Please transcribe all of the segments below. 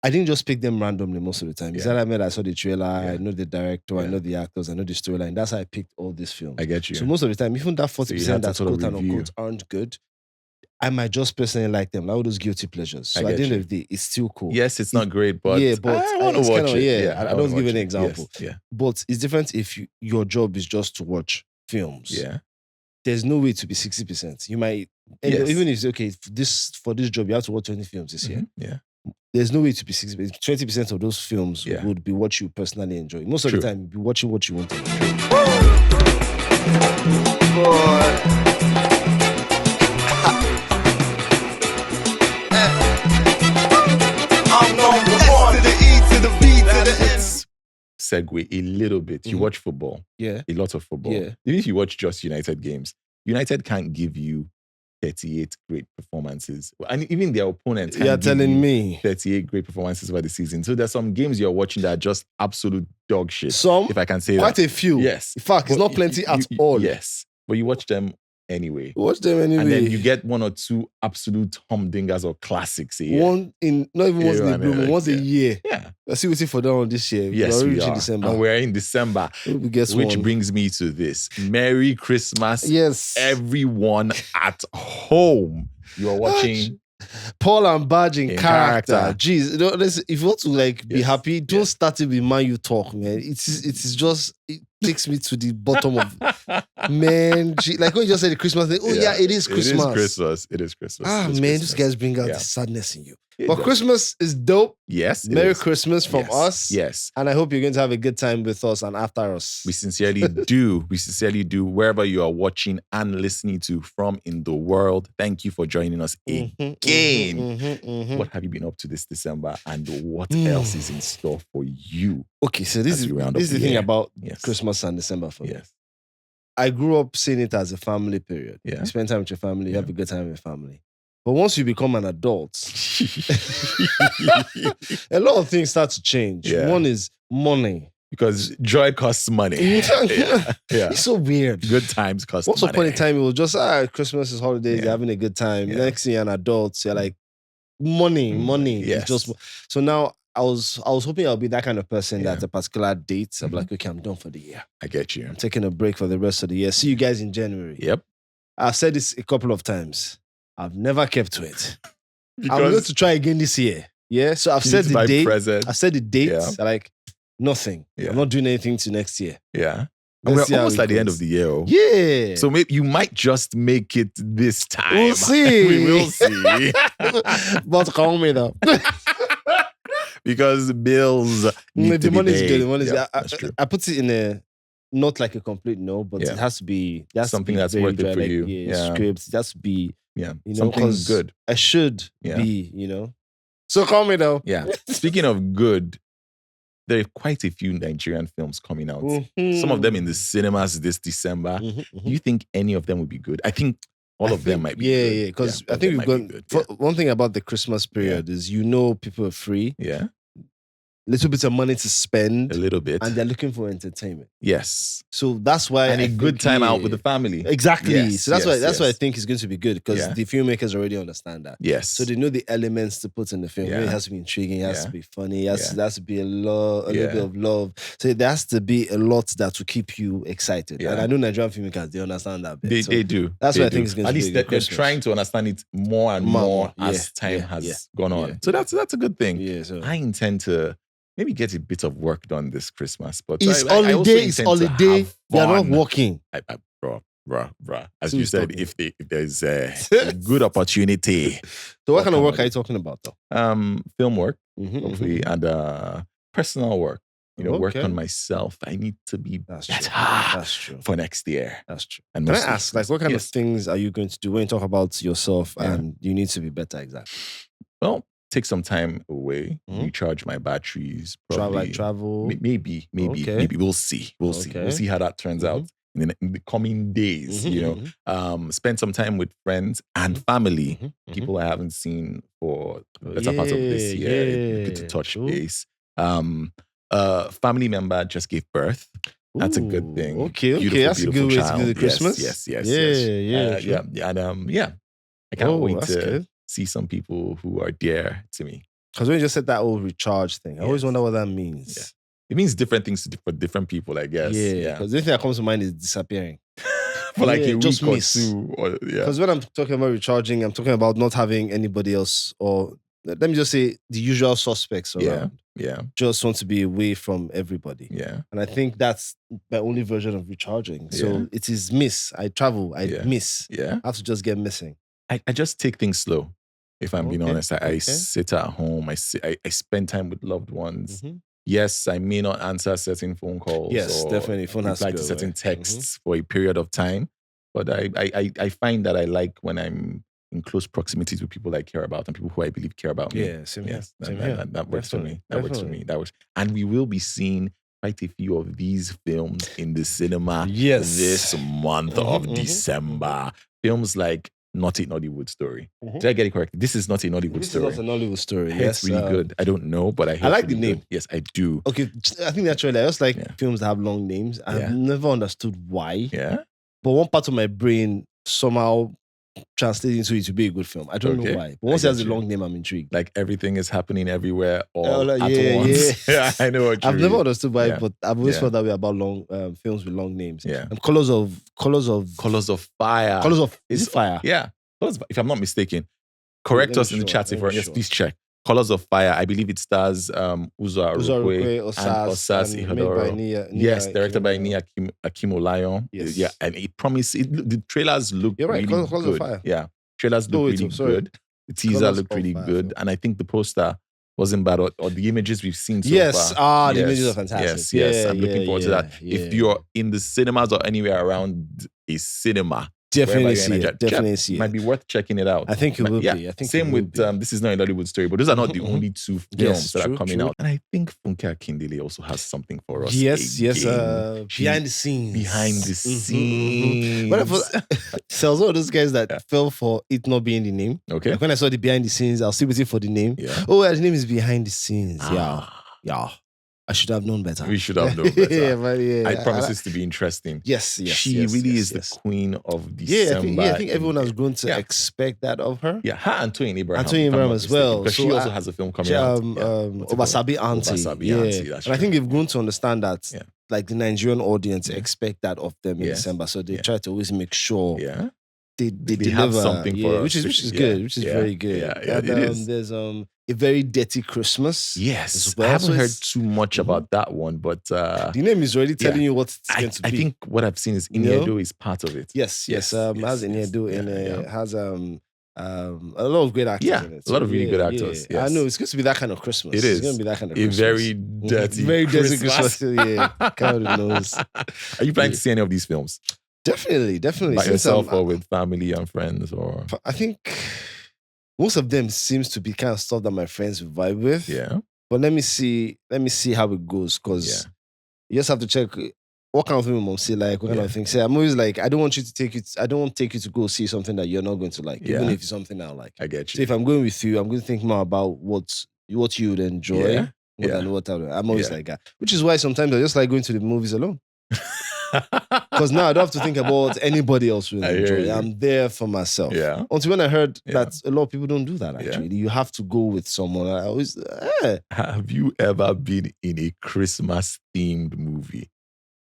I didn't just pick them randomly most of the time. Is that I saw the trailer, Yeah. I know the director, I know the actors, I know the storyline. That's how I picked all these films. I get you. So most of the time, even that 40% that quote unquote aren't good, I might just personally like them. Like all those guilty pleasures. So at the end of the day, it's still cool. Yes, it's not great, but I want to watch it. I don't give an example. Yes, but it's different if your job is just to watch films. Yeah. There's no way to be 60%. You might, even if it's okay, for this job, you have to watch 20 films this year. Yeah. There's no way to be 60%. 20% of those films would be what you personally enjoy. Most of the time, you'll be watching what you want to enjoy. Let's segue a little bit. You watch football. Yeah. A lot of football. Yeah. Even if you watch just United games, United can't give you 38 great performances. And even their opponents can't give telling me 38 great performances over the season. So there's some games you're watching that are just absolute dog shit. Some, if I can say quite that. a few. Yes. In fact, it's not plenty at all. Yes. But you watch them anyway. Watch them anyway. And then you get one or two absolute humdingers or classics. One in, not even once in a blue moon, once a year. Yeah. I see waiting for that one this year. Yes, we are. December. And we're in December. Which brings me to this. Merry Christmas. Yes. Everyone at home. You are watching Paul and Baaj in character. Jeez, if you want to be happy, don't start it with Man U talk, man. It takes me to the bottom of man. Like when you just said the Christmas thing. Oh yeah, it is Christmas. It is Christmas. Man, these guys bring out the sadness in you. But Christmas is dope. Yes. Merry Christmas from us. Yes. And I hope you're going to have a good time with us and after us. We sincerely do. We sincerely do. Wherever you are watching and listening to from in the world, thank you for joining us again. What have you been up to this December and what else is in store for you? Okay, so this is the thing about Christmas and December for me. Yes. I grew up seeing it as a family period. Yeah. You spend time with your family, you have a good time with your family. But once you become an adult, a lot of things start to change. Yeah. One is money. Because joy costs money. It's so weird. Good times cost Once money. upon a time, it was just, Christmas is holidays, you're having a good time. Yeah. Next thing you're an adult, you're like, money. Yes. It's just, so now I was hoping I'll be that kind of person that at a particular date, I'm like, okay, I'm done for the year. I get you. I'm taking a break for the rest of the year. See you guys in January. Yep. I've said this a couple of times. I've never kept to it. I'm going to try again this year. Yeah. So I've said the date. I've said the dates. Like nothing. Yeah. I'm not doing anything to next year. Yeah. And we're almost at the end of the year. Oh. Yeah. So maybe you might just make it this time. We'll see. We will see. But call me though. Because bills need to be money is paid. good. The money is That's true. I put it in a not like a complete no, but it has to be something that's worth it for you. Scripts. It has to be something good. I should be, So call me though. Yeah. Speaking of good, there are quite a few Nigerian films coming out. Some of them in the cinemas this December. Do you think any of them would be good? I think all of them might be good. Yeah, because I think we've gone. One thing about the Christmas period is people are free. Yeah. Little bit of money to spend. A little bit. And they're looking for entertainment. Yes. So that's why a good time out with the family. Exactly. Yes, so that's why I think it's going to be good because the filmmakers already understand that. Yes. So they know the elements to put in the film. It has to be intriguing, it has to be funny, it has to be a little bit of love. So there has to be a lot that will keep you excited. And I know Nigerian filmmakers, they understand that bit. They do. That's why I think it's going to be good. At least they're trying to understand it more and more as time has gone on. So that's a good thing. Yeah, so I intend to maybe get a bit of work done this Christmas. But it's holiday. They are not working. Bruh. As you said, if there's a good opportunity. So what kind of work are you talking about though? Film work, hopefully, and personal work. Work on myself. I need to be better. That's true. For next year. That's true. And can I ask, what kind of things are you going to do when you talk about yourself and you need to be better exactly? Well, take some time away, recharge my batteries. Probably, travel. Maybe. We'll see. We'll see how that turns out in the coming days. Spend some time with friends and family, people I haven't seen for the better part of this year. Good to touch base. Family member just gave birth. That's a good thing. Okay. That's a good way to do the Christmas. Yes. Yeah. And I can't wait to see some people who are dear to me. Because when you just said that old recharge thing, I always wonder what that means. Yeah. It means different things for different people, I guess. Yeah. Because the only thing that comes to mind is disappearing. For like a just week miss. or two. Because when I'm talking about recharging, I'm talking about not having anybody else, or let me just say the usual suspects around. Yeah. Just want to be away from everybody. Yeah. And I think that's my only version of recharging. So it is miss. I travel. I miss. Yeah. I have to just get missing. I just take things slow. If I'm being honest, I sit at home. I spend time with loved ones. Mm-hmm. Yes, I may not answer certain phone calls. Yes, or definitely. Phone has to reply go to certain away. texts for a period of time. But I find that I like when I'm in close proximity to people I care about and people who I believe care about me. Yeah, same here. That works for me. That works for me. And we will be seeing quite a few of these films in the cinema this month of December. Films like Not a Nollywood Story. Did I get it correct? This is not a Nollywood story. This is not a Nollywood story. It's really good. I don't know, but I like the name. Good. Yes, I do. Okay, I think naturally I just like films that have long names. I've never understood why. Yeah. But one part of my brain somehow translates into it to be a good film. I don't know why. But once it has a long name, I'm intrigued. Like everything is happening everywhere all at once. Yeah, I know what you mean. I've never understood why, but I've always felt that way about long films with long names. Yeah. And Colors of Fire. Is it Fire? Yeah. If I'm not mistaken. Correct us in the chat if yes, please check. Colors of Fire. I believe it stars Uzo Arukwe and Osas Ihedoro. Yes, directed by Nia Akimolayon. Yes. Yeah, and the trailers look really Colors good. Of Fire. Yeah, trailers look really good. The teaser looked really good, and I think the poster wasn't bad, or the images we've seen so far. The images are fantastic. Yes. I'm looking forward to that. If you're in the cinemas or anywhere around a cinema, definitely see it. Might be worth checking it out. I think it will be. I think same with This Is Not a Nollywood Story, but those are not the only two films that are coming out. And I think Funke Akindele also has something for us. Yes. Behind the scenes. Sells all those guys that fell for it not being the name. Okay. Like when I saw the behind the scenes, I'll still waiting for the name. Yeah. Oh, his name is Behind the Scenes. Yeah. I should have known better. We should have known better. I promise this to be interesting. Yes. She really is the queen of December. I think everyone has grown to expect that of her. Yeah, her and Toyin Abraham. As well. Because she also has a film coming out. Obasabi Auntie. That's and I think they've grown to understand that like the Nigerian audience expect that of them in December. So they try to always make sure they deliver have something for us. Which is good, which is very good. And, it is. There's A Very Dirty Christmas. Yes. Well. I haven't heard too much about that one, but the name is already telling you what it's going to be. I think what I've seen is Iniedo is part of it. Yes. Has Iniedo in it. Has a lot of great actors in it. A lot of really good actors. Yeah. Yes. I know it's going to be that kind of Christmas. It is. It's going to be that kind of Christmas. A very dirty Christmas. Kind of knows. Are you planning to see any of these films? Definitely. By yourself or with family and friends? Or I think most of them seems to be kind of stuff that my friends will vibe with. Yeah. But let me see how it goes, because you just have to check what kind of film mom see like, what kind of thing. Say, I'm always like, I don't want to take you to go see something that you're not going to like, even if it's something I like. I get you. So if I'm going with you, I'm going to think more about what you would enjoy more than what I'm always like that. Which is why sometimes I just like going to the movies alone. Because now I don't have to think about anybody else will enjoy. I'm there for myself. Yeah. Until when I heard that a lot of people don't do that actually. You have to go with someone. I always Have you ever been in a Christmas themed movie?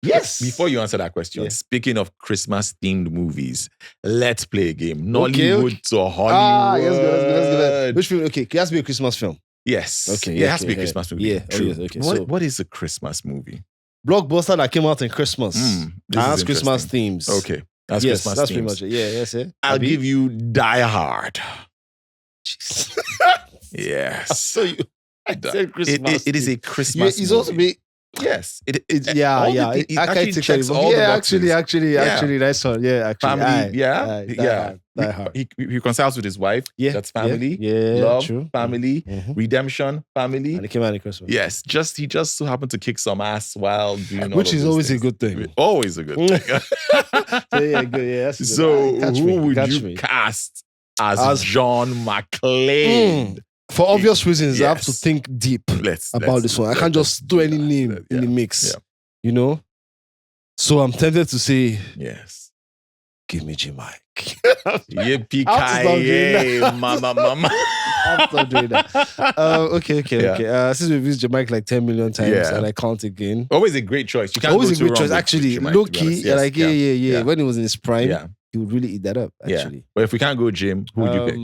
Yes. Before you answer that question, speaking of Christmas themed movies, let's play a game. Nollywood to Hollywood. Yes, which film? Okay, it has to be a Christmas film. Yes. Okay. It has to be a Christmas movie. Yeah. True. Okay. What is a Christmas movie? Blockbuster that came out in Christmas. That's Christmas themes. Okay. That's Christmas that's themes. pretty much it. Yeah. I'll give you Die Hard. Yes. So I said Christmas. It is a Christmas it's also be. Yes. It actually checks all the boxes. Actually, nice one. Yeah, actually. Family, Die Hard. He consults with his wife. Yeah. That's family. Yeah. Love, True. family. Redemption, family. And it came out in Christmas. Yes. He just so happened to kick some ass while doing all which is always things. a good thing. Always a good thing. Good. So who would you cast as John McClane? For obvious reasons, I have to think deep about this one. I can't just throw any name in the mix. You know? So I'm tempted to say, yes, give me J. Mike. Yippee-ki-yay, mama. I'm not doing that. Okay. Since we've used Jamaica like 10 million times and I count again. Always a great choice. You can't always go a too great wrong choice. with Actually, Jamaica, low-key, yes, When he was in his prime, Yeah. he would really eat that up, actually. But if we can't go Jim, who would you pick?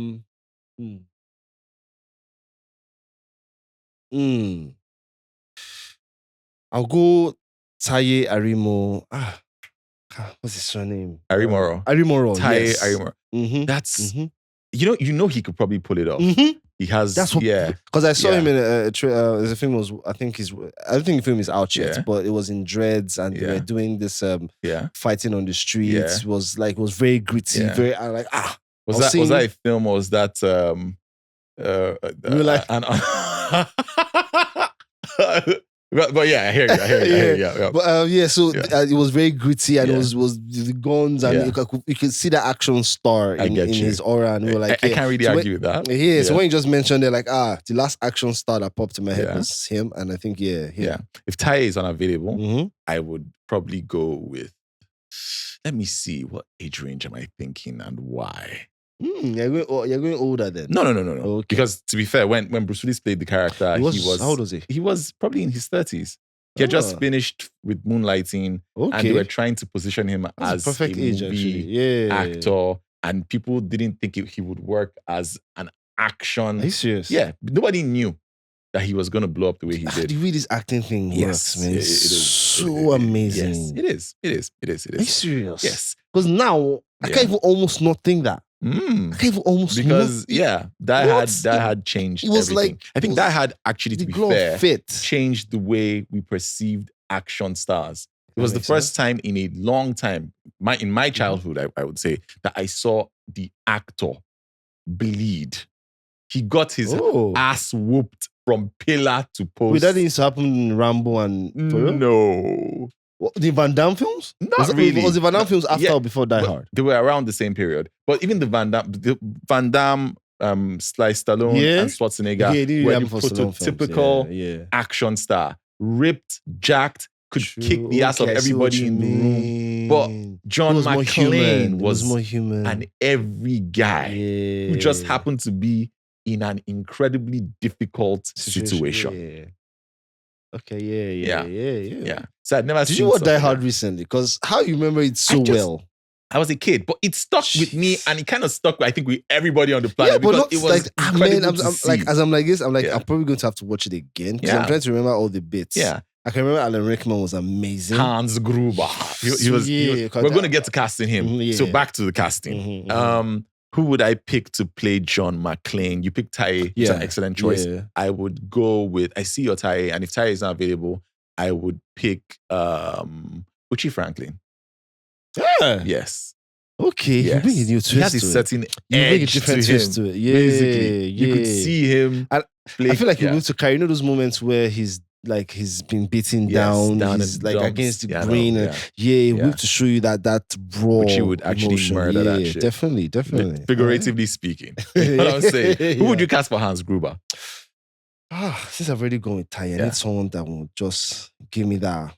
I'll go Taye Arimo. What's his surname? Arimoro. Taye yes. Arimoro. That's you know he could probably pull it off. He has. That's what. Because I saw him in a there's a film. I don't think the film is out yet, but it was in dreads and they were doing this fighting on the streets. It was very gritty. Very Was that a film or was that real life? But yeah, I hear you. Yeah. But so it was very gritty and it was the guns and you could see the action star in his aura and we were like, I can't really argue with that. So when you just mentioned it, like the last action star that popped in my head was him, and I think If Taye is unavailable, I would probably go with. Let me see, what age range am I thinking and why? You're going older then. No. Okay. Because to be fair, when Bruce Willis played the character, he was how old was he? He was probably in his 30s. He had just finished with Moonlighting, and they were trying to position him as a perfect movie actor, and people didn't think he would work as an action. Are you serious? Yeah, nobody knew that he was going to blow up the way he did. The way this acting thing works, man, it's so amazing. Yes, it is. Are you serious? Yes. Because now I can't even almost not think that. I can't even almost because that had changed. It was everything. I think that had actually, to be fair, changed the way we perceived action stars. It was the first time in a long time, in my childhood, I would say, that I saw the actor bleed. He got his ass whooped from pillar to post. Wait, that used to happen in Rambo and no. What, the Van Damme films? Not really. Was the Van Damme films after or before Die Hard? They were around the same period. But even the Van Damme, Sly Stallone and Schwarzenegger were the prototypical action star. Ripped, jacked, could kick the ass of everybody in the room. But John McClane was more human. An every guy who just happened to be in an incredibly difficult situation. Okay, yeah. So I'd never. Did you watch Die Hard recently? Because how you remember it so well? I was a kid, but it stuck with me, and it kind of stuck, I think, with everybody on the planet. Yeah, but because it was incredible to see. Like, as I'm like this, I'm probably going to have to watch it again because I'm trying to remember all the bits. Yeah. I can remember Alan Rickman was amazing. Hans Gruber. He was we're going to get to casting him. So back to the casting. Who would I pick to play John McClane? You picked Taye. It's an excellent choice. Yeah. I would go with, I see your Taye, and if Taye is not available, I would pick Uchi Franklin. Yeah. Yes. Okay. Yes. You bring a new twist. He has a certain edge to it. Yeah. Basically, you could see him play. I feel like he moved to carry, those moments where he's been beaten down he's like dumps, against the grain. Moved to show you that raw which you would actually emotion. Murder that shit. Definitely. Figuratively speaking. You know what I'm saying? Who would you cast for Hans Gruber? Since I've already gone with Taye, I need someone that will just give me that.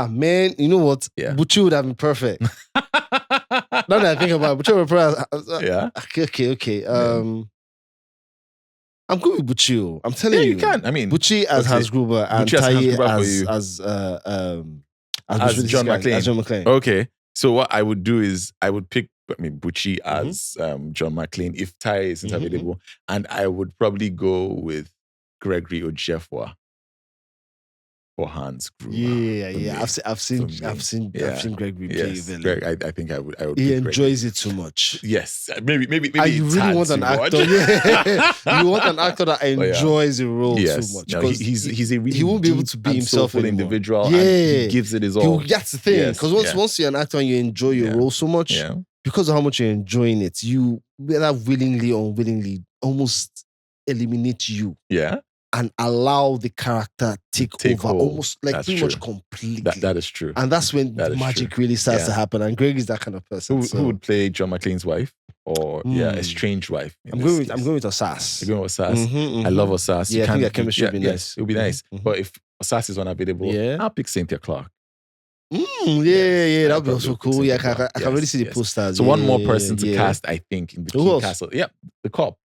Man, you know what? Yeah. Buchi would have been perfect. Now that I think about it, Buchi would have been perfect. Okay. I'm good with Buchi. I'm telling you. You can. I mean, Buchi as Hans Gruber and Taye as John McClane. As John McClane. Okay. So what I would do is I would pick Buchi as John McClane if Taye isn't available, and I would probably go with Gregory Ojefwa for Hans Gruber. Yeah. I've seen Gregory play villain. Greg, I think I would. He enjoys it too much. Yes, maybe. And you really want an actor? You want an actor that enjoys the role too much. No, he's a really he won't be able to be himself anymore. Individual. Yeah, and he gives it his all. That's the thing. Because once you're an actor and you enjoy your role so much, because of how much you're enjoying it, you whether willingly or unwillingly almost eliminate you. Yeah. And allow the character take over almost like pretty much completely. That is true. And that's when the magic really starts to happen. And Greg is that kind of person. Who would play John McClane's wife? Or estranged wife? I'm going with Osas. You're going with Osas? I love Osas. Yeah, I think that chemistry would be nice. It would be nice. But if Osas is unavailable, I'll pick Cynthia Clark. Yeah, that would be also cool. Yeah, I can really see the yes. posters. So one more person to cast, I think, in the key castle. Yeah, the cop.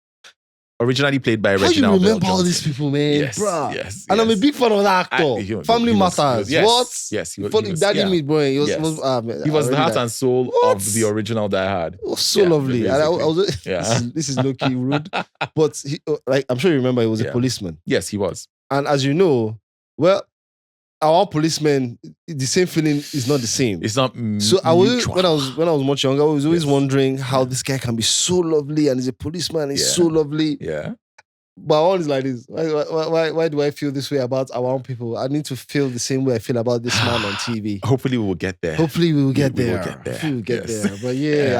Originally played by Reginald Bell. How you remember all these people, man? Yes, bruh. yes. And I'm a big fan of that actor. Family Matters. What? Yes, he was Daddy Meat Boy. He was the heart and soul of the original Die Hard. It was so lovely. And this is low-key rude. But I'm sure you remember he was a policeman. Yes, he was. And as you know, well, our policemen, the same feeling is not the same. It's not. So when I was much younger, I was always wondering how this guy can be so lovely and he's a policeman. He's so lovely. Yeah. But one is like this. Why do I feel this way about our own people? I need to feel the same way I feel about this man on TV. Hopefully we will get there. Hopefully we will get there. Hopefully we will get there. But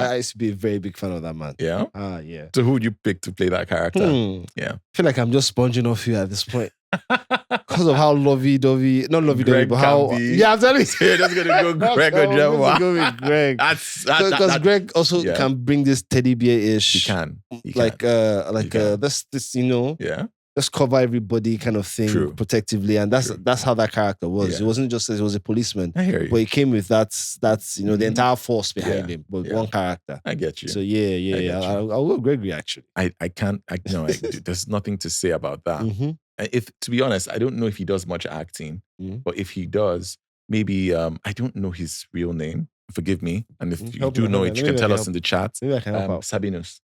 I used to be a very big fan of that man. Yeah? Yeah. So who would you pick to play that character? Yeah. I feel like I'm just sponging off you at this point. Because of how lovey-dovey, not lovey-dovey, but how... I'm telling you. You're just going to go Greg or Gemma. Go with Greg. Because Greg also can bring this teddy bear-ish. He can. This, Yeah. Let's cover everybody kind of thing protectively. And that's how that character was. It wasn't just that he was a policeman. I hear you. But he came with that's the entire force behind him. But one character. I get you. So I'll go Gregory actually. There's nothing to say about that. Mm-hmm. If, to be honest, I don't know if he does much acting, but if he does, maybe I don't know his real name. Forgive me. And if you do know it, you can tell us in the chat. Maybe I can help out. Sabinus.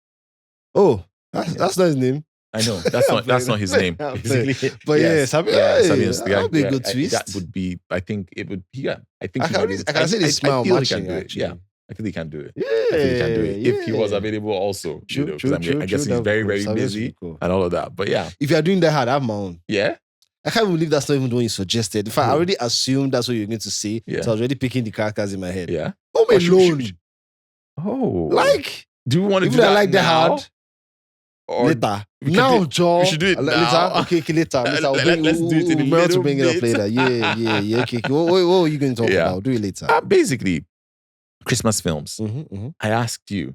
Oh, that's not his name. I know that's not his name. But Sabinus. That would be a good twist. That would be. I think it would. Yeah, I think I can see the smile matching. Yeah. I think he can do it. I think he can do it. If he was available also. True, I guess he's very, very busy and all of that. But yeah. If you're doing that hard, I have my own. Yeah? I can't believe that's not even the one you suggested. In fact, I already assumed that's what you're going to say. Yeah. So I was already picking the characters in my head. Yeah. Home Alone. Oh. Do you want to do that like now? The hard? Or later. Now, Joe. We should do it now. Okay, later. Let's do it in a little bring it up later. Yeah. Okay. What are you going to talk about? Do it later. Basically, Christmas films. Mm-hmm. I asked you,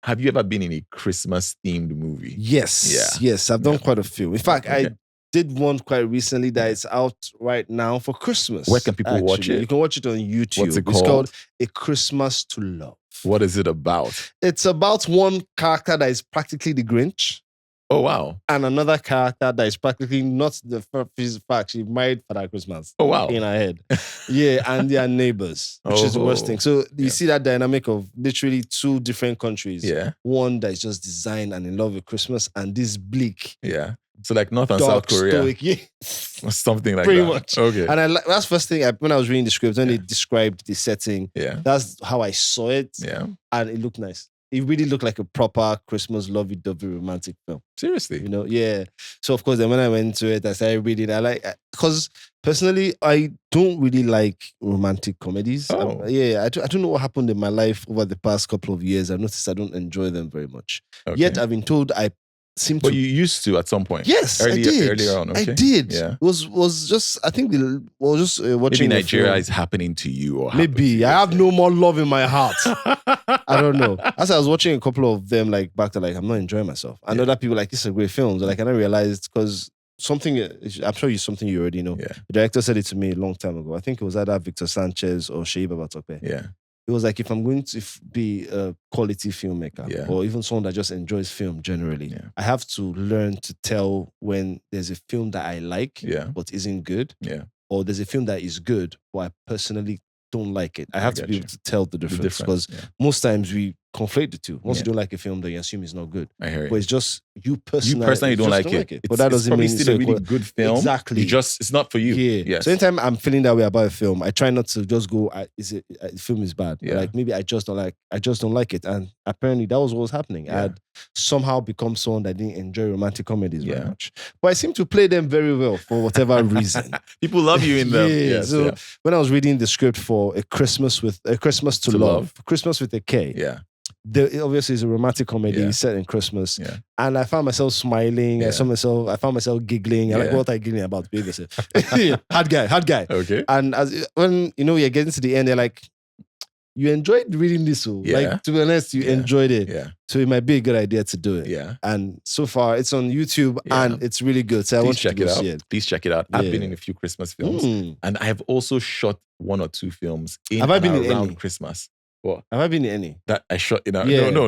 have you ever been in a Christmas-themed movie? Yes. I've done quite a few. In fact, I did one quite recently that is out right now for Christmas. Where can people watch it? You can watch it on YouTube. What's it called? It's called A Christmas to Love. What is it about? It's about one character that is practically the Grinch. Oh, wow. And another character that is practically not the fact. She married Father Christmas. Oh, wow. In her head. And they are neighbors, which is the worst thing. So you see that dynamic of literally two different countries. Yeah. One that is just designed and in love with Christmas, and this bleak. Yeah. So like North and South Korea. Stoic, something like pretty that. Much. Okay. And that's first thing when I was reading the script, when they described the setting, that's how I saw it. Yeah. And it looked nice. It really looked like a proper Christmas lovey-dovey romantic film. Seriously? Yeah. So of course, then when I went to it, I started reading. Because personally, I don't really like romantic comedies. Oh. I don't know what happened in my life over the past couple of years. I've noticed I don't enjoy them very much. Okay. Yet I've been told I seem to. But you used to at some point. Yes, I did. Earlier on, okay. I did. Yeah. Was just, I think, watching. Maybe Nigeria is happening to you, or maybe I have no more love in my heart. I don't know. As I was watching a couple of them, back to I'm not enjoying myself. And other people this is a great film. So and I realized because something, I'm sure it's something you already know. Yeah. The director said it to me a long time ago. I think it was either Victor Sanchez or Shei Babatope. Yeah. It was if I'm going to be a quality filmmaker or even someone that just enjoys film generally, I have to learn to tell when there's a film that I like but isn't good, or there's a film that is good but I personally don't like it. I have to be able to tell the difference because most times we conflate the two. Once you don't like a film, then you assume it's not good. I hear you. But it's just you personally don't like it. But that doesn't mean it's still a really good film. Exactly. It's not for you. Yeah. Yes. So anytime I'm feeling that way about a film, I try not to just go, the film is bad. Yeah. Maybe I just don't like it. And apparently that was what was happening. I had somehow become someone that didn't enjoy romantic comedies very much. But I seem to play them very well for whatever reason. People love you in them. So when I was reading the script for A Christmas to Love, Christmas with a K. Yeah. Obviously it's a romantic comedy set in Christmas. Yeah. And I found myself smiling. I found myself giggling. What am I giggling about? Hard guy. Okay. And when you're getting to the end, they're like, you enjoyed reading this. So, like, to be honest, you enjoyed it. Yeah. So it might be a good idea to do it. Yeah. And so far, it's on YouTube and it's really good. So I want you to go see it. Please check it out. I've been in a few Christmas films, and I have also shot 1 or 2 films around Christmas. What? Have I been in any? That I shot in a... Yeah. No.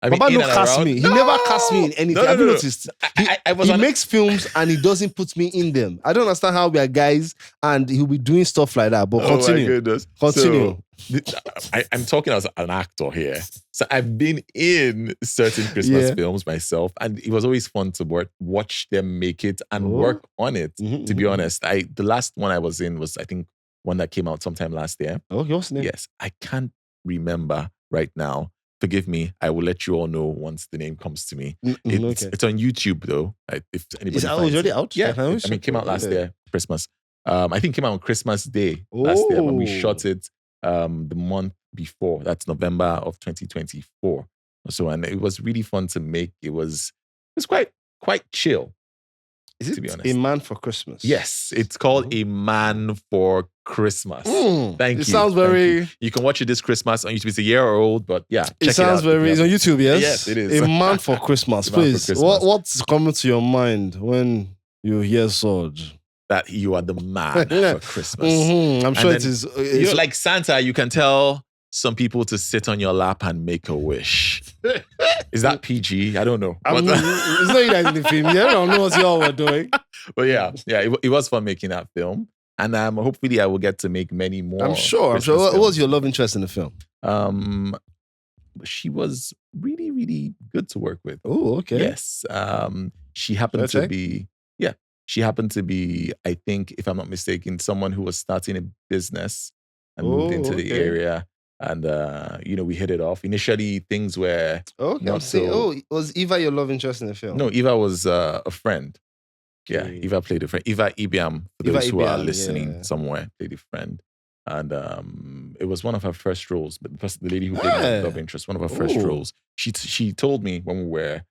I mean, Papa no cast me. He never cast me in anything. Have you noticed? He makes films and he doesn't put me in them. I don't understand how we are guys and he'll be doing stuff like that. But continue. Oh my goodness. Continue. So, I'm talking as an actor here. So I've been in certain Christmas films myself, and it was always fun to watch them make it and work on it, to be honest. The last one I was in was, I think, one that came out sometime last year. Oh, what's the name? Yes. I can't remember right now. Forgive me. I will let you all know once the name comes to me. It's on YouTube though. If anybody is it already out? Yeah. I mean, it came out last year, Christmas. I think it came out on Christmas Day last year, but we shot it the month before. That's November of 2024. So, and it was really fun to make. It was quite chill. Is it A Man for Christmas? Yes, it's called A Man for Christmas. Thank you. It sounds very... You can watch it this Christmas on YouTube. It's a year old, but yeah. It sounds very... It's on YouTube, yes? Yes, it is. A Man for Christmas. Please, what's coming to your mind when you hear Sword? That you are the man for Christmas. I'm sure it is. You're like Santa, you can tell some people to sit on your lap and make a wish. Is that PG? I don't know. It's not you that in the film. I don't know what y'all were doing. But yeah, it was fun making that film. And hopefully I will get to make many more. I'm sure. What was your love interest in the film? She was really, really good to work with. Oh, okay. Yes. She happened to be... She happened to be, I think, if I'm not mistaken, someone who was starting a business and moved into the area. And, we hit it off. Initially, things were not so... was Eva your love interest in the film? No, Eva was a friend. Okay. Yeah, Eva played a friend. Eva Ibiam, for those who are listening somewhere, played a friend. And it was one of her first roles. But the lady who played my love interest, one of her first roles. She told me when we were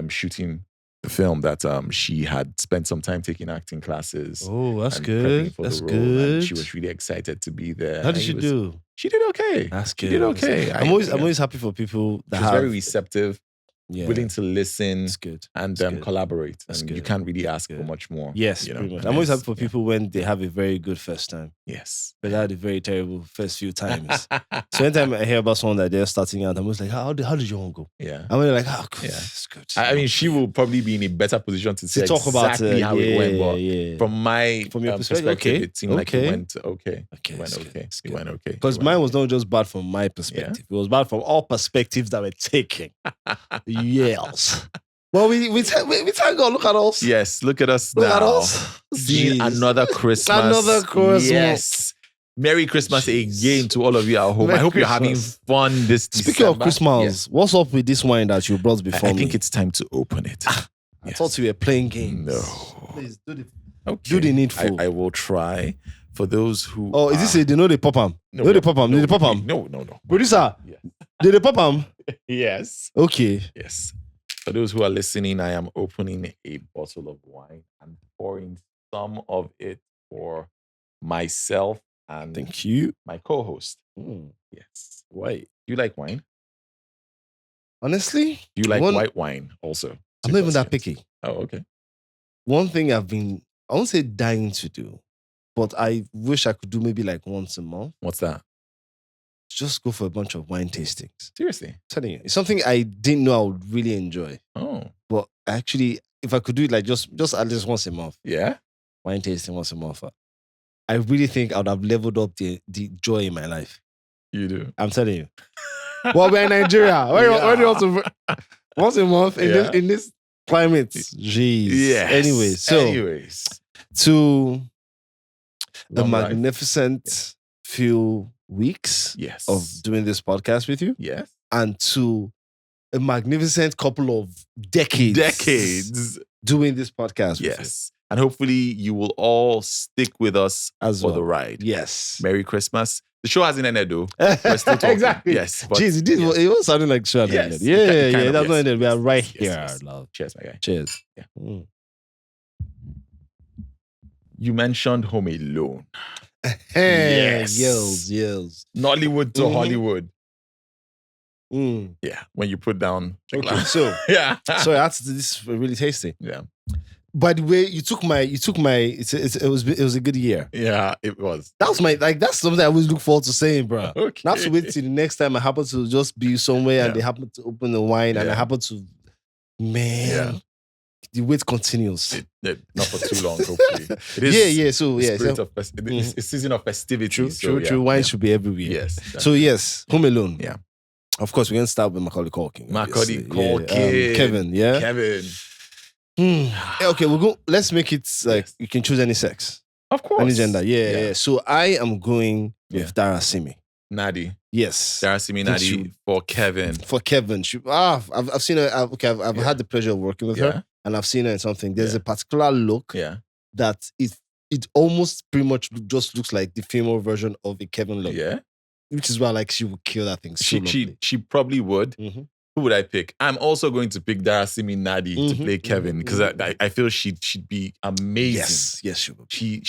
shooting the film that she had spent some time taking acting classes. Oh, that's good. That's good. And she was really excited to be there. How did she do? She did okay. That's good. She did okay. I'm always happy for people that she was very receptive. Willing to listen and collaborate. And you can't really ask for much more. Yes, pretty much. I'm always happy for people when they have a very good first time. Yes. But they had a very terrible first few times. So anytime I hear about someone that they're starting out, I'm always like, how did your one go? Yeah. I'm really like, it's good. I mean, she will probably be in a better position to talk exactly about how it went. But from your perspective, it seemed like it went okay. It went okay. Because mine was not just bad from my perspective. It was bad from all perspectives that were taken. Yes. Well, we thank God. Look at us. Yes, look at us now. Look at us. Seeing another Christmas. Another Christmas. Yes. Merry Christmas again to all of you at home. I hope you're having fun this December. Speaking of Christmas, what's up with this wine that you brought before me? I think it's time to open it. I thought you were playing games. No. Please do the needful. I will try. For those who... Oh, is this a... They know they pop them? No, they pop them? Did they pop them? No. Producer, did they pop them? Yes. Okay. Yes. For those who are listening, I am opening a bottle of wine and pouring some of it for myself and thank you, my co-host. Yes. Why? You like wine? Honestly? You like white wine also? I'm not even that picky. Oh, okay. One thing I've been, I won't say dying to do, but I wish I could do maybe like once a month. What's that? Just go for a bunch of wine tastings. Seriously? I'm telling you. It's something I didn't know I would really enjoy. Oh. But actually, if I could do it like just at least once a month. Yeah? Wine tasting once a month. I really think I would have leveled up the joy in my life. You do? I'm telling you. Well, we're in Nigeria. Where do you want to... Once a month in this climate. Jeez. Yes. Anyways. To a magnificent few weeks of doing this podcast with you. Yes. And to a magnificent couple of decades doing this podcast with you. And hopefully you will all stick with us for the ride. Yes. Merry Christmas. The show hasn't ended though. We're still talking. Exactly. Yes. Jeez, it was sounding like the show hadn't ended. Yeah. That's not ended. We are right here, love. Cheers, my guy. Cheers. You mentioned Home Alone. Yes. Yells. Nollywood to Hollywood. Mm. Yeah, when you put down. Okay, so yeah. Sorry, this is really tasty. Yeah. By the way, you took my. It was a good year. Yeah, it was. That was that's something I always look forward to saying, bro. Okay. Not to wait till the next time I happen to just be somewhere and they happen to open the wine and I happen to, the wait continues. Not for too long, hopefully. It is It's season of festivity. True. Wine should be everywhere. Yes. So yes, Home Alone. Yeah. Of course, we're going to start with Macaulay Culkin. Kevin, yeah? Kevin. Okay, we'll go. Let's make it like you can choose any sex. Of course. Any gender. Yeah. So I am going with Dara Simi. Nadi. Yes. Dara Simi Nadi for Kevin. For Kevin. I've seen her. I've had the pleasure of working with her and I've seen her in something. There's a particular look that it almost pretty much just looks like the female version of a Kevin look. Yeah. Which is why she would kill that thing. She probably would. Mm-hmm. Who would I pick? I'm also going to pick Darasimi Nadi to play Kevin because I feel she'd be amazing. Yes, she would. She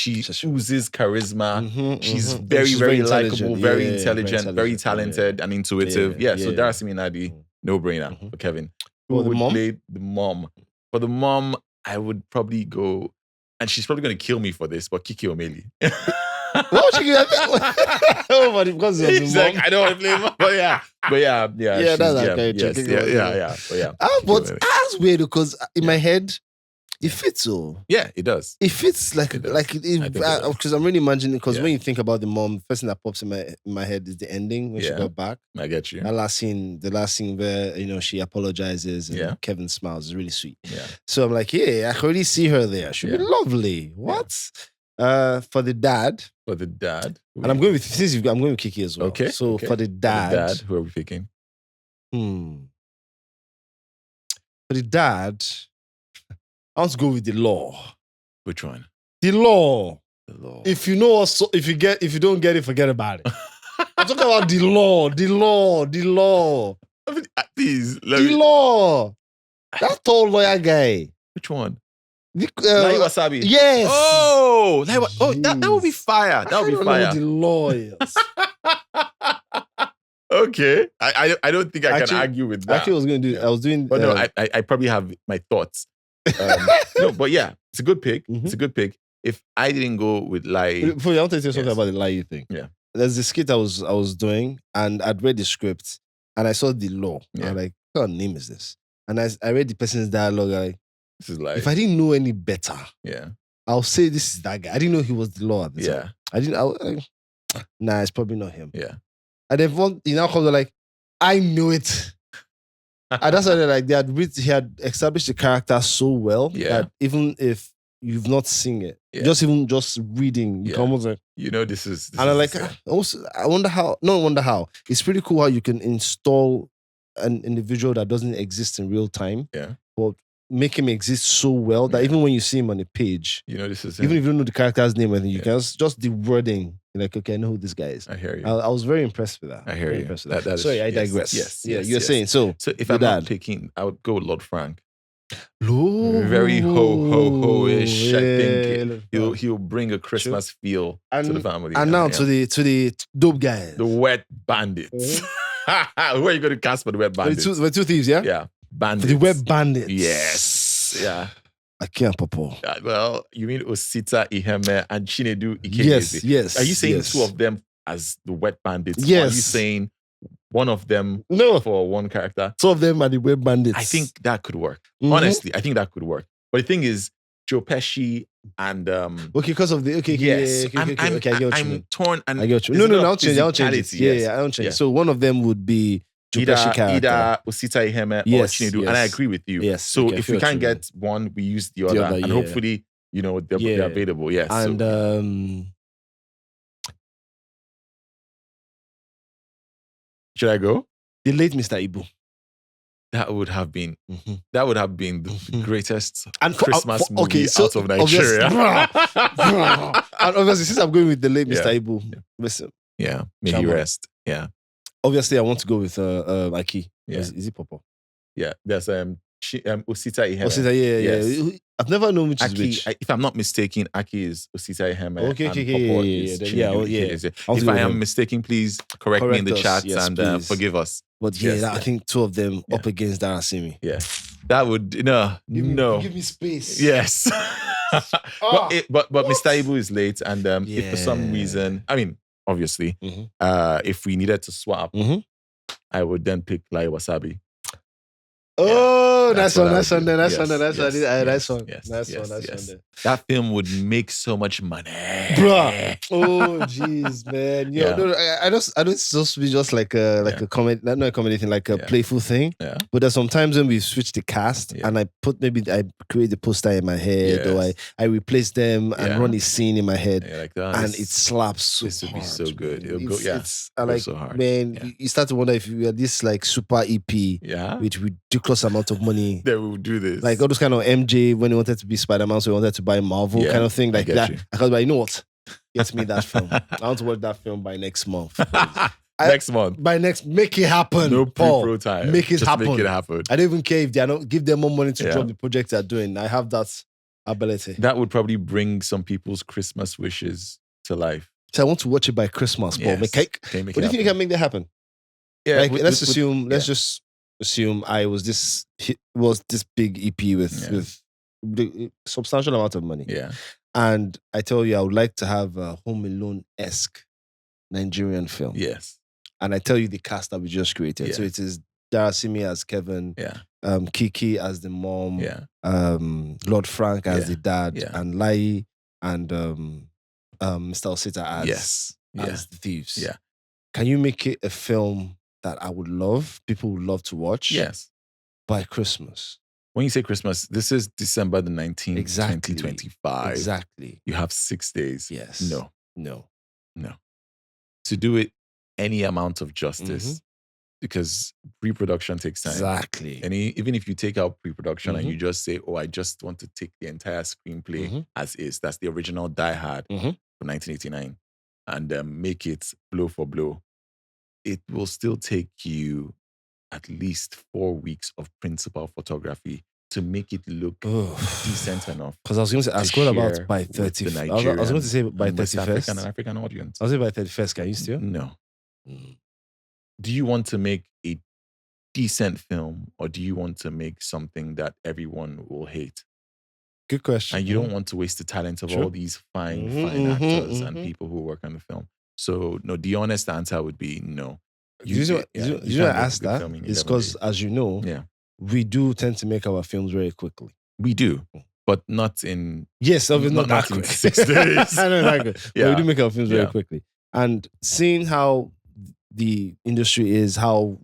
oozes charisma. She's very, very likable, very intelligent, very talented and intuitive. So Darasimi Nadi, no brainer for Kevin. Who would play the mom? For the mom, I would probably go, and she's probably going to kill me for this, but Kiki Omeli. What would you get? Because of the mom. I don't want to play mom. But yeah. But that's weird because in my head, it fits all. Yeah, it does. It fits because I'm really imagining because when you think about the mom, the first thing that pops in my head is the ending when she got back. I get you. The last scene where she apologizes and Kevin smiles is really sweet. Yeah. So I'm like, I can really see her there. She'll be lovely. What? For the dad. And I'm going with Kiki as well. Okay. So for the dad. Who are we picking? For the dad, I want to go with the law. Which one? The law. The law. If you know us, if you don't get it, forget about it. I'm talking about the law. Please. Law. That tall lawyer guy. Which one? Lai Wasabi. Yes. Oh, that would be fire. That would be fire. I don't know the lawyers. Okay. I don't think I can argue with that. Actually, I was doing. But no, I probably have my thoughts. No, but yeah, it's a good pick. Mm-hmm. It's a good pick. If I didn't go with Lai. Before, I want to say something about the Lai thing. Yeah. There's this skit I was doing, and I'd read the script, and I saw the law. Yeah. I'm like, what kind of name is this? And I read the person's dialogue. Like, this is like, if I didn't know any better, I'll say this is that guy. I didn't know he was the law at the time. I didn't. Nah, it's probably not him. Yeah. And then he now comes like, I knew it. And that's why he had established the character so well that even if you've not seen it, just reading, you can almost like, this is. And I'm like, I wonder how. It's pretty cool how you can install an individual that doesn't exist in real time. Yeah. But make him exist so well that even when you see him on a page, this is even if you don't know the character's name, and you can just the wording, you're like, okay, I know who this guy is. I hear you. I was very impressed with that. I hear you. Sorry, I digress. Yes. You're saying so. So if I'm not picking, I would go with Lord Frank. Very ho-ish. I think he'll bring a Christmas feel to the family. And now to the dope guys, the wet bandits. Who are you going to cast for the wet bandits? The two thieves, yeah. Yeah. Bandits. The web bandits. Yes. Yeah. I can't, Papa. Well, you mean Osita Iheme and Chinedu Ikecheze? Yes. Are you saying two of them as the wet bandits? Yes. Or are you saying one of them for one character? Two of them are the web bandits. I think that could work. Mm-hmm. Honestly, I think that could work. But the thing is, Joe Pesci and because of the yes, okay, I get what you mean. Torn and I get you. No, I'll change it. Yeah, I don't change it. So one of them would be either Osita Iheme or Chinedu, and I agree with you. Yes. So if we can't get one, we use the other, and hopefully, they're available. Yes. And should I go? The late Mr. Ibu. That would have been the greatest Christmas movie out of Nigeria. And obviously, since I'm going with the late Mr. Ibu, listen. Yeah, may he rest. Yeah. Obviously, I want to go with Aki. Yeah. Is it Popo? Yeah, there's Osita Iheme. Osita, yeah. Yes. I've never known which Aki, is which. if I'm not mistaken, Aki is Osita Iheme. Okay, and Popo is Chinedu Ikedieze. If I am mistaken, please correct me in the chat and forgive us. But I think two of them up against Darasimi. Yeah. That would give me space. Yes. but Mr. Ibu is late, and if for some reason, I mean, obviously, if we needed to swap, I would then pick Lai Wasabi. Oh, that's one. That's one. That film would make so much money, bruh. Oh, jeez, man. I don't supposed to be just like a comedy, not a comedy thing, like a playful thing. Yeah. But there's sometimes when we switch the cast and I create the poster in my head, or I replace them and run a scene in my head, and it slaps so hard. This would be so good. It'll go, so hard. Man, you start to wonder if we are this like super EP, with ridiculous amount of money. That we would do this. Like all those kind of MJ when he wanted to be Spider-Man, so he wanted to buy Marvel kind of thing. Like that. I was like, you know what? Get me that film. I want to watch that film by next month. Make it happen. No pre-pro time. Make it happen. Make it happen. I don't even care if they are not, give them more money to drop the project they're doing. I have that ability. That would probably bring some people's Christmas wishes to life. So I want to watch it by Christmas, bro. Make cake. What do you think you can make that happen? Yeah. Like, let's just assume I was this big EP with the substantial amount of money. Yeah. And I tell you, I would like to have a Home Alone-esque Nigerian film. Yes. And I tell you the cast that we just created. Yeah. So it is Darasimi as Kevin, Kiki as the mom, Lord Frank as the dad, and Lai and Mr. Osita as the thieves. Yeah. Can you make it a film that I would love, people would love to watch? Yes. By Christmas. When you say Christmas, this is December the 19th, 2025. Exactly. You have 6 days. Yes. No. To do it any amount of justice, because pre-production takes time. Exactly. And even if you take out pre-production and you just say, I just want to take the entire screenplay as is, that's the original Die Hard from 1989, and make it blow for blow, it will still take you at least 4 weeks of principal photography to make it look decent enough. Because I was going to ask, what about by 30th? I was going to say by 31st. An African audience. I was saying by 31st. Can you still? No. Do you want to make a decent film, or do you want to make something that everyone will hate? Good question. And you don't want to waste the talent of all these fine actors and people who work on the film. So, no, the honest answer would be no. You know I asked that? It's because, as you know, we do tend to make our films very quickly. We do, but not in... Yes, obviously not that quick. 6 days. I know that good. But we do make our films very quickly. And seeing how the industry is, where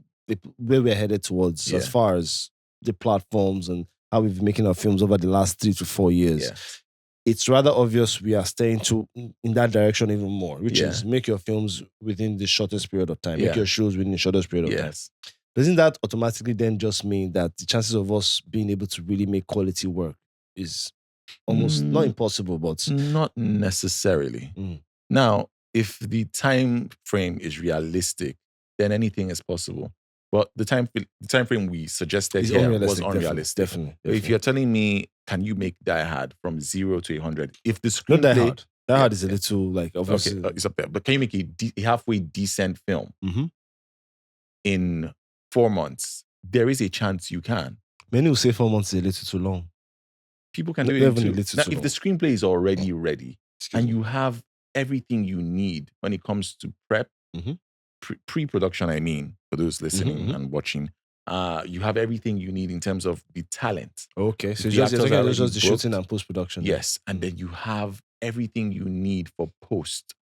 we're headed towards as far as the platforms and how we've been making our films over the last 3 to 4 years, it's rather obvious we are staying in that direction even more, which is make your films within the shortest period of time, make your shows within the shortest period of time. Doesn't that automatically then just mean that the chances of us being able to really make quality work is almost not impossible, but... Not necessarily. Now, if the time frame is realistic, then anything is possible. But the time frame we suggested was unrealistic. Definitely. If you're telling me, can you make Die Hard from 0 to 100? If the screenplay... Not Die Hard. Die Hard is a little, like, obviously... Okay, it's up there. But can you make a halfway decent film in 4 months? There is a chance you can. Many will say 4 months is a little too long. People can do it too. Now, if the screenplay is already ready and you have everything you need when it comes to prep, pre-production, I mean, for those listening and watching, you have everything you need in terms of the talent. Okay, so just the shooting and post-production. Yes, and then you have everything you need for post,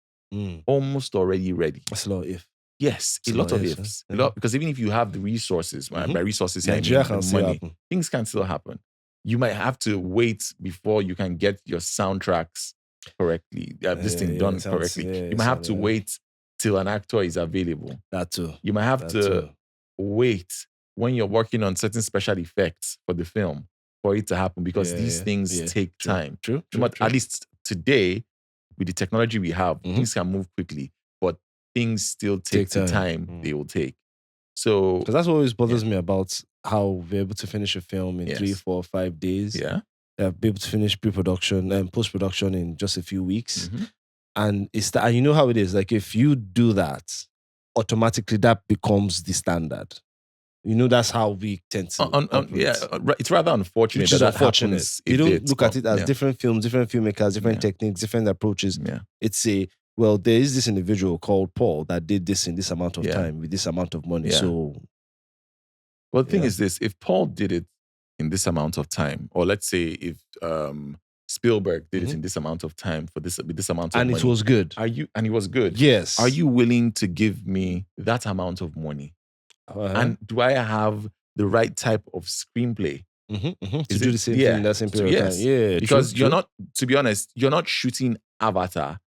almost already ready. That's a lot of if. Yes, a lot of ifs. Because even if you have the resources, by resources, I mean money, things can still happen. You might have to wait before you can get your soundtracks correctly, this thing done correctly. You might have to wait till an actor is available. That too. You might have to wait when you're working on certain special effects for the film for it to happen, because these things take time. True. But at least today, with the technology we have, things can move quickly, but things still take the time they will take. So, because that's what always bothers me about how we're able to finish a film in 3, 4, 5 days. Yeah. Be able to finish pre-production and post-production in just a few weeks. Mm-hmm. And and you know how it is. Like if you do that, automatically that becomes the standard. You know, that's how we tend to. It's rather unfortunate. Which is unfortunate. You don't look at it as different films, different filmmakers, different techniques, different approaches. Yeah. It's there is this individual called Paul that did this in this amount of time with this amount of money. Yeah. So, well, the thing is this: if Paul did it in this amount of time, or let's say if Spielberg did it in this amount of time with this amount of money, and it was good. And it was good. Yes. Are you willing to give me that amount of money? And do I have the right type of screenplay to do the same thing in that same period of time? Yeah, because you're not, to be honest, you're not shooting Avatar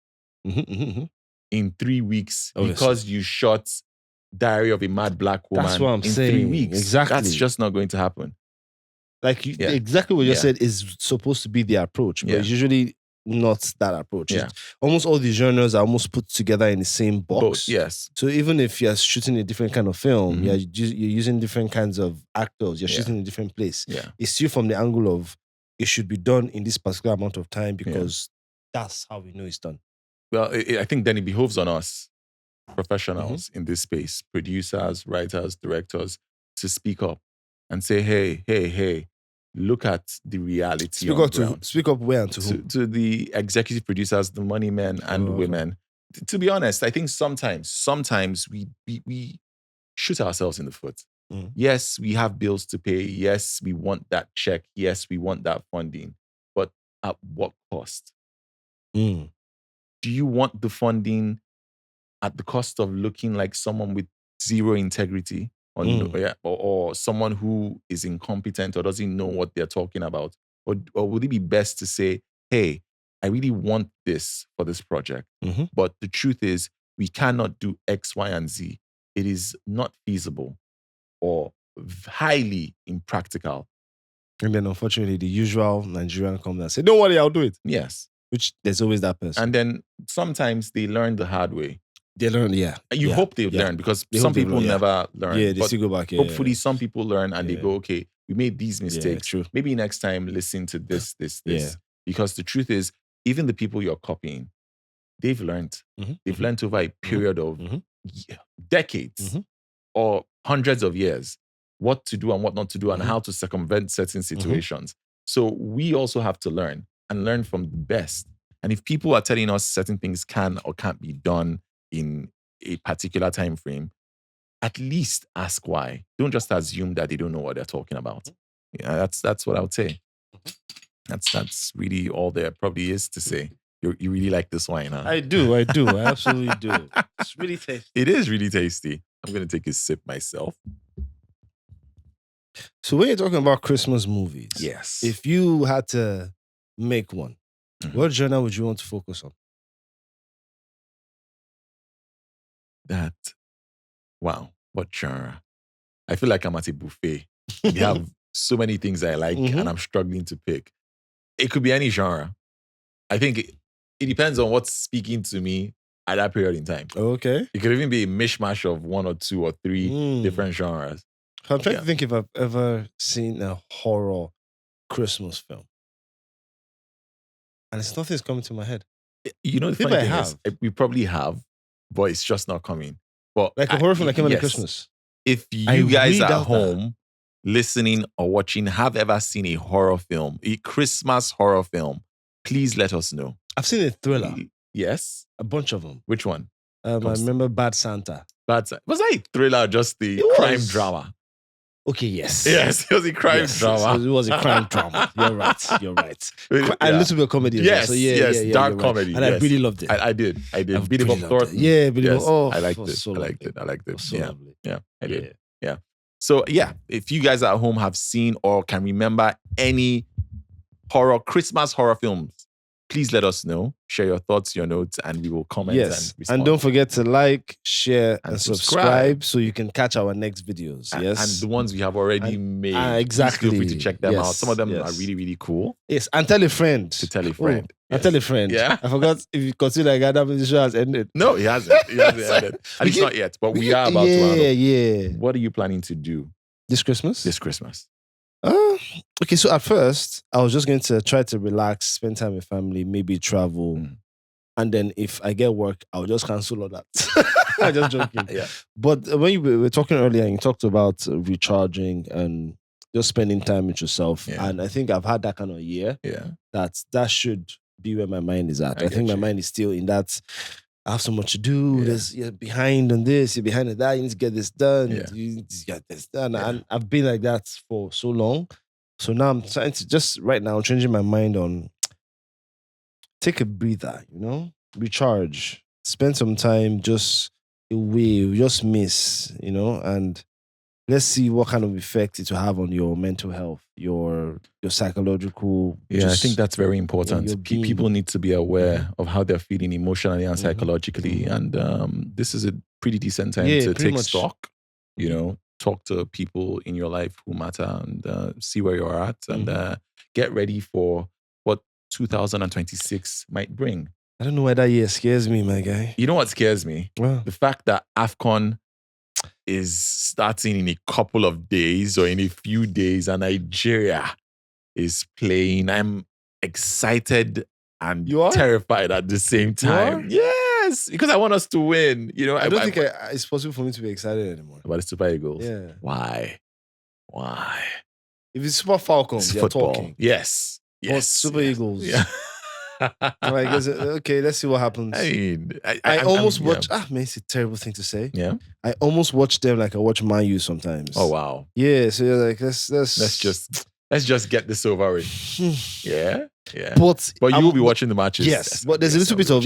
in 3 weeks because you shot Diary of a Mad Black Woman. That's what I'm saying. 3 weeks. Exactly. That's just not going to happen. Like exactly what you said is supposed to be the approach, but it's usually not that approach. Yeah. Almost all the genres are almost put together in the same box. Yes. So even if you're shooting a different kind of film, you're using different kinds of actors, you're shooting in a different place. Yeah. It's still from the angle of it should be done in this particular amount of time because that's how we know it's done. Well, I think then it behoves on us, professionals in this space, producers, writers, directors, to speak up and say, hey, look at the reality. Speak up where and to whom? To the executive producers, the money men and women. To be honest, I think sometimes we shoot ourselves in the foot. Yes, we have bills to pay. Yes, we want that check. Yes, we want that funding. But at what cost? Do you want the funding at the cost of looking like someone with zero integrity? Or someone who is incompetent or doesn't know what they're talking about? Or would it be best to say, hey, I really want this for this project, but the truth is we cannot do X, Y, and Z. It is not feasible or highly impractical. And then unfortunately, the usual Nigerian come and say, don't worry, I'll do it. Yes. Which there's always that person. And then sometimes they learn the hard way. They learn, You hope they've learned because some people never learn. Yeah, they still go back. Hopefully some people learn and they go, okay, we made these mistakes. True. Maybe next time listen to this. Because the truth is, even the people you're copying, they've learned. They've learned over a period of decades or hundreds of years what to do and what not to do and how to circumvent certain situations. So we also have to learn and learn from the best. And if people are telling us certain things can or can't be done in a particular time frame, at least ask why. Don't just assume that they don't know what they're talking about. Yeah, that's what I would say. That's really all there probably is to say. You really like this wine, huh? I do. I absolutely do. It's really tasty. It is really tasty. I'm going to take a sip myself. So when you're talking about Christmas movies, yes, if you had to make one, what genre would you want to focus on? Wow, what genre? I feel like I'm at a buffet. We have so many things I like and I'm struggling to pick. It could be any genre. I think it depends on what's speaking to me at that period in time. Okay. It could even be a mishmash of 1 or 2 or 3 different genres. I'm trying to think if I've ever seen a horror Christmas film. And it's nothing's coming to my head. You know, the funny thing is, we probably have, but it's just not coming. But like a horror film that came at Christmas. If you guys at home listening or watching have ever seen a horror film, a Christmas horror film, please let us know. I've seen a thriller. Yes. A bunch of them. Which one? I remember Bad Santa. Was that a thriller or just the crime drama? Okay, yes. Yes, it was a crime drama. It was a crime drama. You're right. A little bit of comedy. Yes, so dark comedy. And I really loved it. I did. Billy Bob Thornton. Yeah, Billy Bob. Oh, I liked it. I liked it. So lovely. Yeah, I did. Yeah. So if you guys at home have seen or can remember any Christmas horror films, please let us know. Share your thoughts, your notes, and we will comment and respond. And don't forget to like, share, and subscribe so you can catch our next videos. And the ones we have already made. Exactly. Feel free to check them out. Some of them are really, really cool. Yes, and tell a friend. To tell a friend. And tell a friend. Yeah. I forgot if you consider like that the show has ended. No, it hasn't. It hasn't ended. At least not yet, but we are about to end. Yeah. What are you planning to do This Christmas? This Christmas. Okay, so at first, I was just going to try to relax, spend time with family, maybe travel. And then if I get work, I'll just cancel all that. I'm just joking. Yeah. But when you were talking earlier, and you talked about recharging and just spending time with yourself. Yeah. And I think I've had that kind of year. Yeah. That should be where my mind is at. I think get my you. mind is still in that. I have so much to do. Yeah. There's you're behind on this, you're behind on that. You need to get this done. Yeah. You need to get this done. Yeah. And I've been like that for so long. So now I'm trying to just right now changing my mind on take a breather, recharge, spend some time just away, just miss, and let's see what kind of effect it will have on your mental health, your psychological. Yeah, I think that's very important. being. People need to be aware of how they're feeling emotionally and psychologically. And this is a pretty decent time to take stock, talk to people in your life who matter and see where you're at and get ready for what 2026 might bring. I don't know why that year scares me, my guy. You know what scares me? Wow. The fact that AFCON is starting in a couple of days or in a few days and Nigeria is playing. I'm excited and terrified at the same time. Yes, because I want us to win. I don't think it's possible for me to be excited anymore. About the Super Eagles? Yeah. Why? If it's Super Falcons, they're football. talking. Yes. But Super Eagles. Yeah. Okay, let's see what happens. I mean, I almost watch. Man, it's a terrible thing to say. Yeah. I almost watch them like I watch Man U sometimes. Oh wow. Yeah. So you're like, let's just get this over with. Yeah. But you will be watching the matches. Yes, but there's a little bit of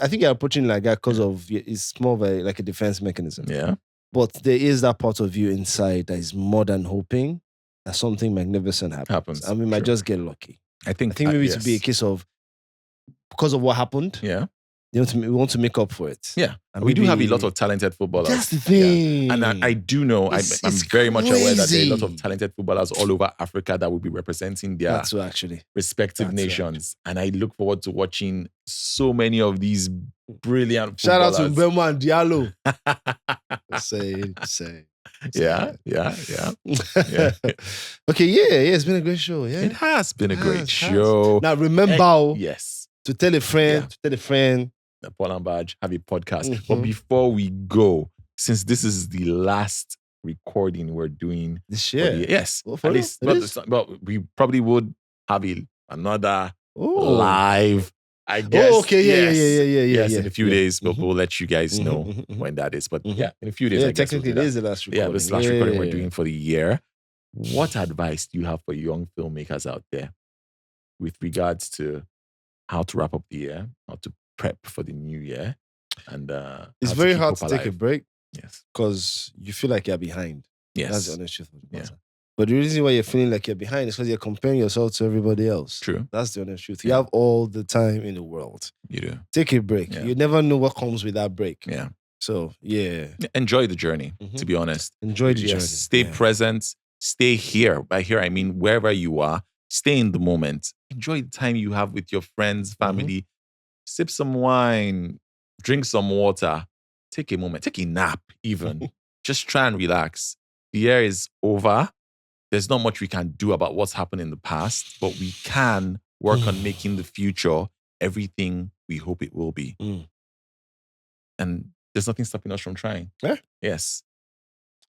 I think you're approaching like that because of it's more of a defense mechanism. Yeah. But there is that part of you inside that is more than hoping that something magnificent happens. And we might just get lucky. I think maybe to be a case of because of what happened. Yeah. We want to make up for it. Yeah. And we do have a lot of talented footballers. That's the thing. Yeah. And I do know, I'm very much aware that there are a lot of talented footballers all over Africa that will be representing their respective nations. And I look forward to watching so many of these brilliant footballers. Shout out to Bema and Diallo. Say. Yeah. Okay, it's been a great show. Yeah. It has been a great show. Now remember, yes, to tell a friend, Paul and Baaj have a podcast. But before we go, since this is the last recording we're doing this year, yes, at least, but we probably would have another live. I guess. Oh, okay, yeah. Yes, in a few days, but we'll let you guys know when that is. But in a few days, I guess technically it is the last recording. Yeah, this last recording we're doing for the year. What advice do you have for young filmmakers out there with regards to how to wrap up the year, how to prep for the new year? And it's very hard to take a break. Yes. Because you feel like you're behind. Yes. That's the honest truth of the matter. But the reason why you're feeling like you're behind is because you're comparing yourself to everybody else. True. That's the honest truth. You have all the time in the world. You do. Take a break. Yeah. You never know what comes with that break. Yeah. So, yeah. Enjoy the journey, to be honest. Enjoy the journey. Stay present. Stay here. By here, I mean wherever you are. Stay in the moment. Enjoy the time you have with your friends, family. Sip some wine. Drink some water. Take a moment. Take a nap, even. Just try and relax. The year is over. There's not much we can do about what's happened in the past, but we can work on making the future everything we hope it will be. And there's nothing stopping us from trying. Yeah? Yes.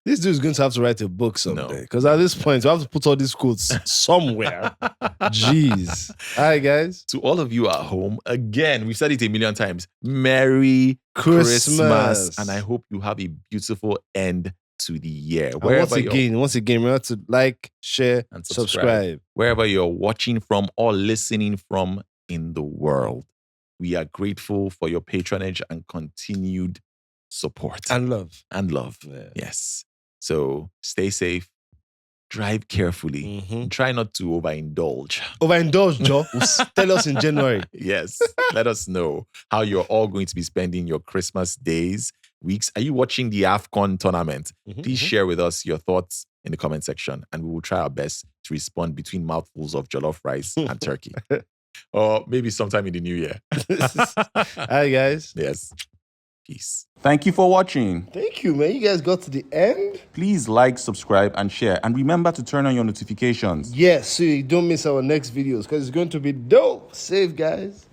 This dude's going to have to write a book someday. Because at this point, we have to put all these quotes somewhere. Jeez. All right, guys. To all of you at home, again, we've said it a million times. Merry Christmas. And I hope you have a beautiful end to the year. Once again, remember to like, share, and subscribe. Wherever you're watching from or listening from in the world, we are grateful for your patronage and continued support. And love. Yeah. Yes. So stay safe. Drive carefully. Try not to overindulge. Overindulge, Joe. Tell us in January. Yes. Let us know how you're all going to be spending your Christmas days, weeks. Are you watching the AFCON tournament? Please share with us your thoughts in the comment section, and we will try our best to respond between mouthfuls of jollof rice and turkey. Or maybe sometime in the new year. Hi, guys. Yes. Peace. Thank you for watching. Thank you, man. You guys got to the end. Please like, subscribe, and share. And remember to turn on your notifications. Yes, so you don't miss our next videos because it's going to be dope. Save, guys.